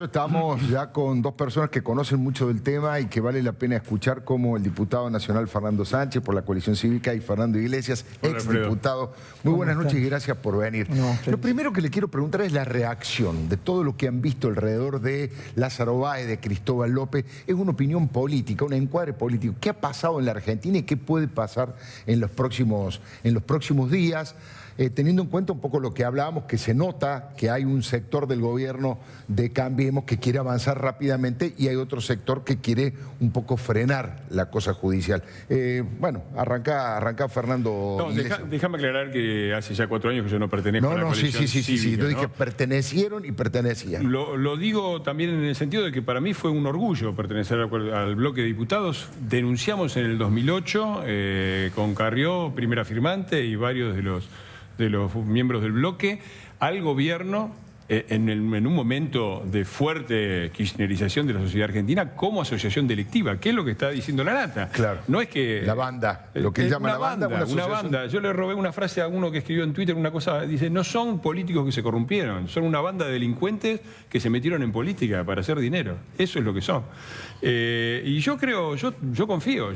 Estamos ya con dos personas que conocen mucho del tema y que vale la pena escuchar, como el diputado nacional Fernando Sánchez por la Coalición Cívica y Fernando Iglesias, exdiputado. Muy buenas noches y gracias por venir. Lo primero que le quiero preguntar es la reacción de todo lo que han visto alrededor de Lázaro Báez, de Cristóbal López. Es una opinión política, un encuadre político. ¿Qué ha pasado en la Argentina y qué puede pasar en los próximos días? Teniendo en cuenta un poco lo que hablábamos, que se nota que hay un sector del gobierno de Cambiemos que quiere avanzar rápidamente y hay otro sector que quiere un poco frenar la cosa judicial. Bueno, arranca Fernando. No, déjame aclarar que hace ya 4 años que yo no pertenezco a la coalición cívica, yo dije ¿no? Pertenecieron y pertenecían. Lo digo también en el sentido de que para mí fue un orgullo pertenecer al bloque de diputados. Denunciamos en el 2008 con Carrió, primera firmante, y varios de los miembros del bloque, al gobierno en un momento de fuerte kirchnerización de la sociedad argentina como asociación delictiva. ¿Qué es lo que está diciendo la nata? Claro. No es que... La banda, lo que él llama la banda. Una banda. Yo le robé una frase a uno que escribió en Twitter, una cosa, dice, no son políticos que se corrompieron, son una banda de delincuentes que se metieron en política para hacer dinero. Eso es lo que son. Y yo creo, yo confío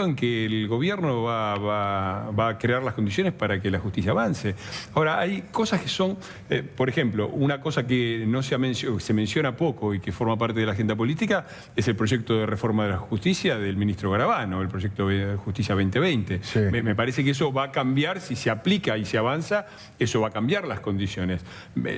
en que el gobierno va a crear las condiciones para que la justicia avance. Ahora, hay cosas que son, por ejemplo, una cosa que no se menciona poco y que forma parte de la agenda política es el proyecto de reforma de la justicia del ministro Garabano, el proyecto de Justicia 2020. Sí. Me parece que eso va a cambiar, si se aplica y se avanza, eso va a cambiar las condiciones.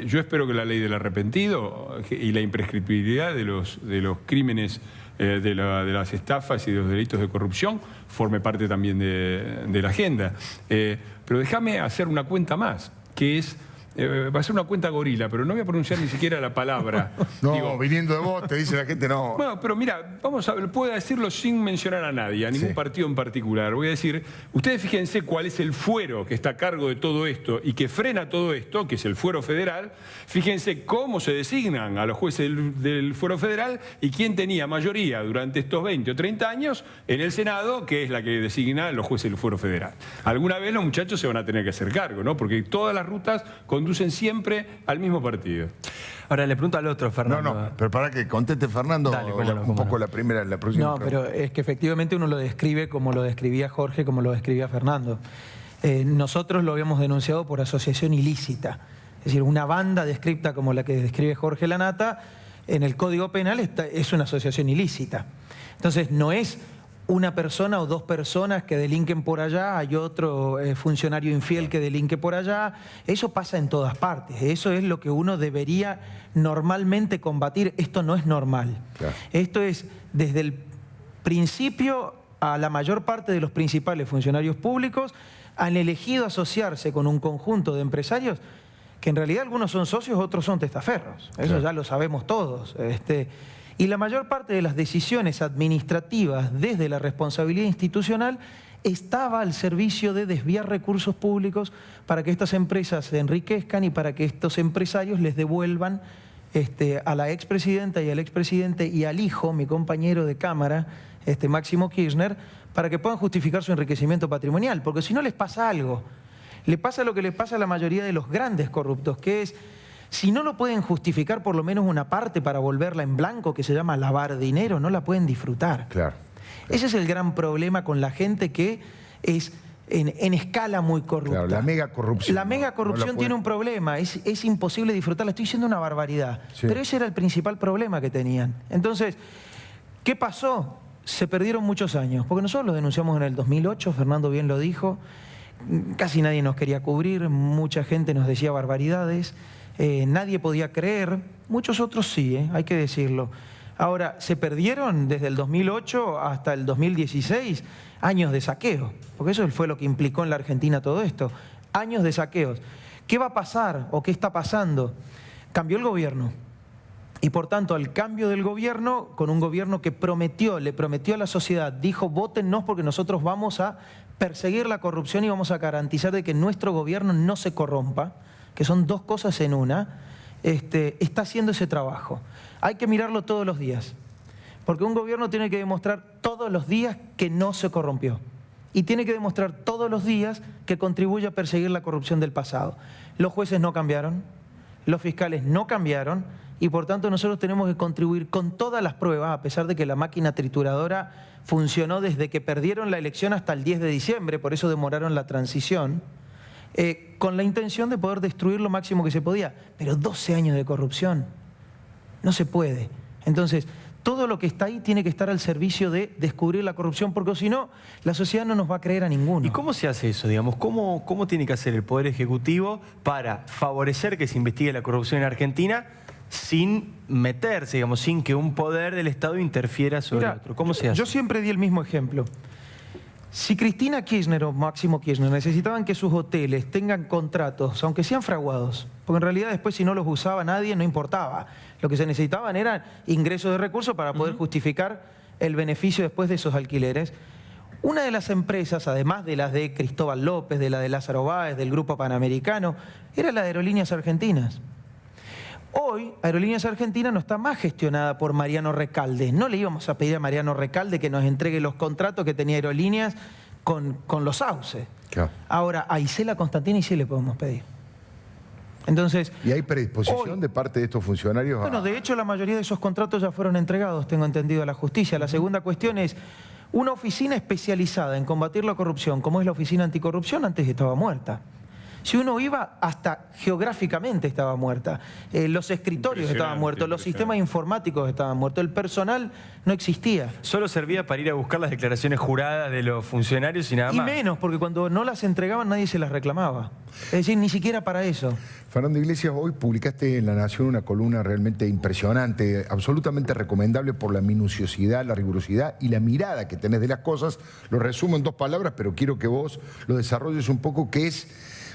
Yo espero que la ley del arrepentido y la imprescriptibilidad de los crímenes, de las estafas y de los delitos de corrupción forme parte también de la agenda. Pero déjame hacer una cuenta más, que es... va a ser una cuenta gorila, pero no voy a pronunciar ni siquiera la palabra. No, Digo, viniendo de vos, te dice la gente no. bueno, pero mira, vamos a ver, puedo decirlo sin mencionar a nadie, a ningún partido en particular. Voy a decir, ustedes fíjense cuál es el fuero que está a cargo de todo esto y que frena todo esto, que es el fuero federal. Fíjense cómo se designan a los jueces del fuero federal y quién tenía mayoría durante estos 20 o 30 años en el Senado, que es la que designa a los jueces del fuero federal. Alguna vez los muchachos se van a tener que hacer cargo, ¿no? Porque todas las rutas conducen siempre al mismo partido. Ahora le pregunto al otro, Fernando. No, pero para que conteste Fernando. Dale, un poco la próxima. No, pero es que efectivamente uno lo describe como lo describía Jorge, como lo describía Fernando. Nosotros lo habíamos denunciado por asociación ilícita. Es decir, una banda descripta como la que describe Jorge Lanata, en el Código Penal es una asociación ilícita. Entonces, no es una persona o dos personas que delinquen por allá, hay otro funcionario infiel que delinque por allá. Eso pasa en todas partes. Eso es lo que uno debería normalmente combatir. Esto no es normal. Claro. Esto es desde el principio a la mayor parte de los principales funcionarios públicos han elegido asociarse con un conjunto de empresarios que en realidad algunos son socios, otros son testaferros. Eso ya lo sabemos todos. Y la mayor parte de las decisiones administrativas desde la responsabilidad institucional estaba al servicio de desviar recursos públicos para que estas empresas se enriquezcan y para que estos empresarios les devuelvan a la expresidenta y al expresidente y al hijo, mi compañero de Cámara, Máximo Kirchner, para que puedan justificar su enriquecimiento patrimonial. Porque si no les pasa algo, le pasa lo que le pasa a la mayoría de los grandes corruptos, que es... Si no lo pueden justificar por lo menos una parte para volverla en blanco, que se llama lavar dinero, no la pueden disfrutar. Claro. Ese es el gran problema con la gente que es en escala muy corrupta. Claro, la mega corrupción. La mega corrupción tiene un problema, es imposible disfrutarla. Estoy diciendo una barbaridad, pero ese era el principal problema que tenían. Entonces, ¿qué pasó? Se perdieron muchos años, porque nosotros lo denunciamos en el 2008, Fernando bien lo dijo, casi nadie nos quería cubrir, mucha gente nos decía barbaridades. Nadie podía creer, muchos otros sí, hay que decirlo. Ahora, se perdieron desde el 2008 hasta el 2016 años de saqueo, porque eso fue lo que implicó en la Argentina todo esto, años de saqueos. ¿Qué va a pasar o qué está pasando? Cambió el gobierno y por tanto al cambio del gobierno, con un gobierno que le prometió a la sociedad, dijo vótennos porque nosotros vamos a perseguir la corrupción y vamos a garantizar de que nuestro gobierno no se corrompa, que son dos cosas en una, está haciendo ese trabajo. Hay que mirarlo todos los días, porque un gobierno tiene que demostrar todos los días que no se corrompió y tiene que demostrar todos los días que contribuye a perseguir la corrupción del pasado. Los jueces no cambiaron, los fiscales no cambiaron y por tanto nosotros tenemos que contribuir con todas las pruebas, a pesar de que la máquina trituradora funcionó desde que perdieron la elección hasta el 10 de diciembre, por eso demoraron la transición, con la intención de poder destruir lo máximo que se podía. Pero 12 años de corrupción, no se puede. Entonces, todo lo que está ahí tiene que estar al servicio de descubrir la corrupción, porque si no, la sociedad no nos va a creer a ninguno. ¿Y cómo se hace eso, digamos? ¿Cómo tiene que hacer el Poder Ejecutivo para favorecer que se investigue la corrupción en Argentina sin meterse, digamos, sin que un poder del Estado interfiera sobre el otro? ¿Cómo se hace? Yo siempre di el mismo ejemplo. Si Cristina Kirchner o Máximo Kirchner necesitaban que sus hoteles tengan contratos, aunque sean fraguados, porque en realidad después si no los usaba nadie, no importaba. Lo que se necesitaban eran ingresos de recursos para poder justificar el beneficio después de esos alquileres. Una de las empresas, además de las de Cristóbal López, de la de Lázaro Báez, del Grupo Panamericano, era la de Aerolíneas Argentinas. Hoy, Aerolíneas Argentinas no está más gestionada por Mariano Recalde. No le íbamos a pedir a Mariano Recalde que nos entregue los contratos que tenía Aerolíneas con los Sauces. Claro. Ahora, a Isela Constantini sí le podemos pedir. Entonces, ¿Y hay predisposición hoy, de parte de estos funcionarios? bueno, de hecho, la mayoría de esos contratos ya fueron entregados, tengo entendido, a la justicia. La segunda cuestión es, una oficina especializada en combatir la corrupción, como es la Oficina Anticorrupción, antes estaba muerta. Si uno iba, hasta geográficamente estaba muerta. Los escritorios estaban muertos, los sistemas informáticos estaban muertos, el personal no existía. Solo servía para ir a buscar las declaraciones juradas de los funcionarios y nada más. Y menos, porque cuando no las entregaban nadie se las reclamaba. Es decir, ni siquiera para eso. Fernando Iglesias, hoy publicaste en La Nación una columna realmente impresionante, absolutamente recomendable por la minuciosidad, la rigurosidad y la mirada que tenés de las cosas. Lo resumo en 2 palabras, pero quiero que vos lo desarrolles un poco, que es...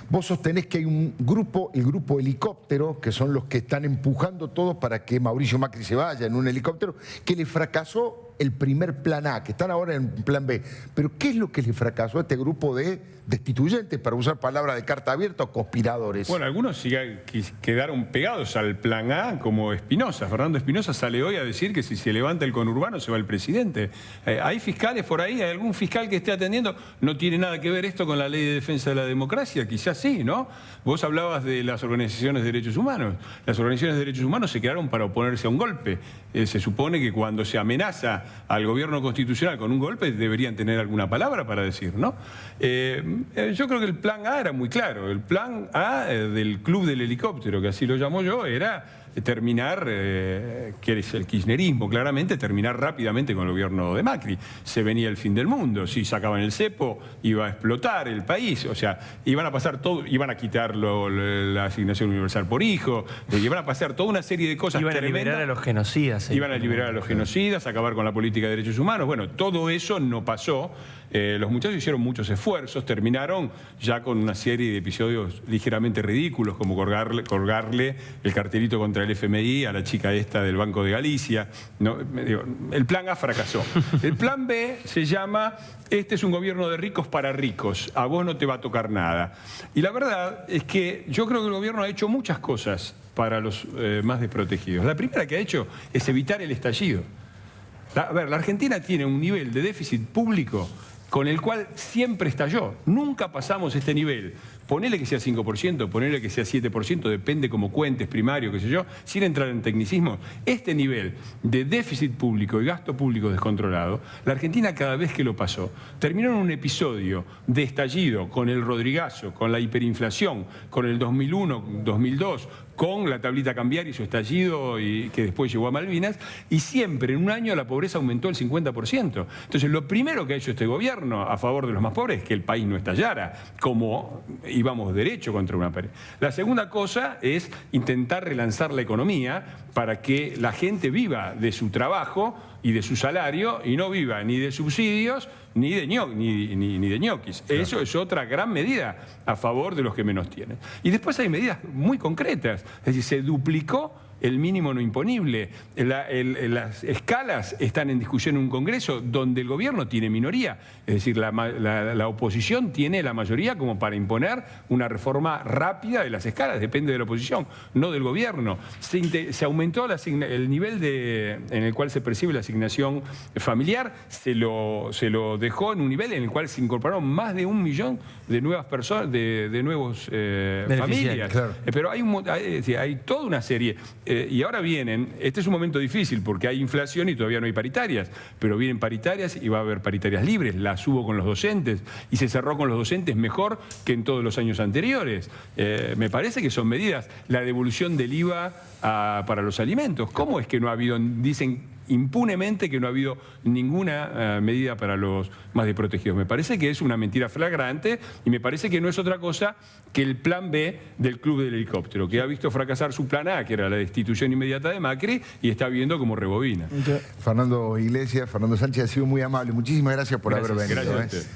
Vos sostenés que hay un grupo, el grupo helicóptero, que son los que están empujando todo para que Mauricio Macri se vaya en un helicóptero, que le fracasó el primer plan A, que están ahora en plan B. Pero ¿qué es lo que le fracasó a este grupo de destituyentes, para usar palabras de carta abierta, o conspiradores? Bueno, algunos sí quedaron pegados al plan A, como Espinosa. Fernando Espinosa sale hoy a decir que si se levanta el conurbano se va el presidente. ¿Hay fiscales por ahí? ¿Hay algún fiscal que esté atendiendo? No tiene nada que ver esto con la Ley de Defensa de la Democracia, quizás sí, ¿no? Vos hablabas de las organizaciones de derechos humanos. Las organizaciones de derechos humanos se crearon para oponerse a un golpe. Se supone que cuando se amenaza al gobierno constitucional con un golpe deberían tener alguna palabra para decir, ¿no? Yo creo que el plan A era muy claro. El plan A del Club del Helicóptero, que así lo llamo yo, era terminar, que es el kirchnerismo, claramente, terminar rápidamente con el gobierno de Macri. Se venía el fin del mundo. Si sacaban el cepo, iba a explotar el país. O sea, iban a pasar todo, iban a quitar la asignación universal por hijo, iban a pasar toda una serie de cosas tremendas. Iban a liberar a los genocidas. Iban a liberar a los genocidas, acabar con la política de derechos humanos. Bueno, todo eso no pasó. Los muchachos hicieron muchos esfuerzos, terminaron ya con una serie de episodios ligeramente ridículos, como colgarle el cartelito contra el FMI a la chica esta del Banco de Galicia. No, el plan A fracasó. El plan B se llama, este es un gobierno de ricos para ricos, a vos no te va a tocar nada. Y la verdad es que yo creo que el gobierno ha hecho muchas cosas para los más desprotegidos. La primera que ha hecho es evitar el estallido. A ver, la Argentina tiene un nivel de déficit público con el cual siempre estalló. Nunca pasamos este nivel. Ponele que sea 5%, ponele que sea 7%, depende como cuentes, primario, qué sé yo, sin entrar en tecnicismo. Este nivel de déficit público y gasto público descontrolado, la Argentina cada vez que lo pasó, terminó en un episodio de estallido con el Rodrigazo, con la hiperinflación, con el 2001, 2002, con la tablita cambiaria y su estallido y que después llegó a Malvinas, y siempre en un año la pobreza aumentó el 50%. Entonces, lo primero que ha hecho este gobierno a favor de los más pobres es que el país no estallara, como íbamos derecho contra una pared. La segunda cosa es intentar relanzar la economía para que la gente viva de su trabajo y de su salario y no viva ni de subsidios ni de ñoquis. Claro. Eso es otra gran medida a favor de los que menos tienen. Y después hay medidas muy concretas. Es decir, se duplicó el mínimo no imponible. Las escalas están en discusión en un Congreso donde el gobierno tiene minoría. Es decir, la oposición tiene la mayoría como para imponer una reforma rápida de las escalas. Depende de la oposición, no del gobierno. Se aumentó el nivel en el cual se percibe la asignación familiar. Se lo dejó en un nivel en el cual se incorporaron más de 1 millón de nuevas personas, de nuevos familias. Claro. Pero hay toda una serie. y ahora vienen, este es un momento difícil porque hay inflación y todavía no hay paritarias, pero vienen paritarias y va a haber paritarias libres, las hubo con los docentes y se cerró con los docentes mejor que en todos los años anteriores. Me parece que son medidas, la devolución del IVA para los alimentos. ¿Cómo es que no ha habido, dicen impunemente que no ha habido ninguna medida para los más desprotegidos? Me parece que es una mentira flagrante y me parece que no es otra cosa que el plan B del Club del Helicóptero, que ha visto fracasar su plan A, que era la destitución inmediata de Macri, y está viendo cómo rebobina. Fernando Iglesias, Fernando Sánchez, ha sido muy amable. Muchísimas gracias por haber venido. Gracias a usted.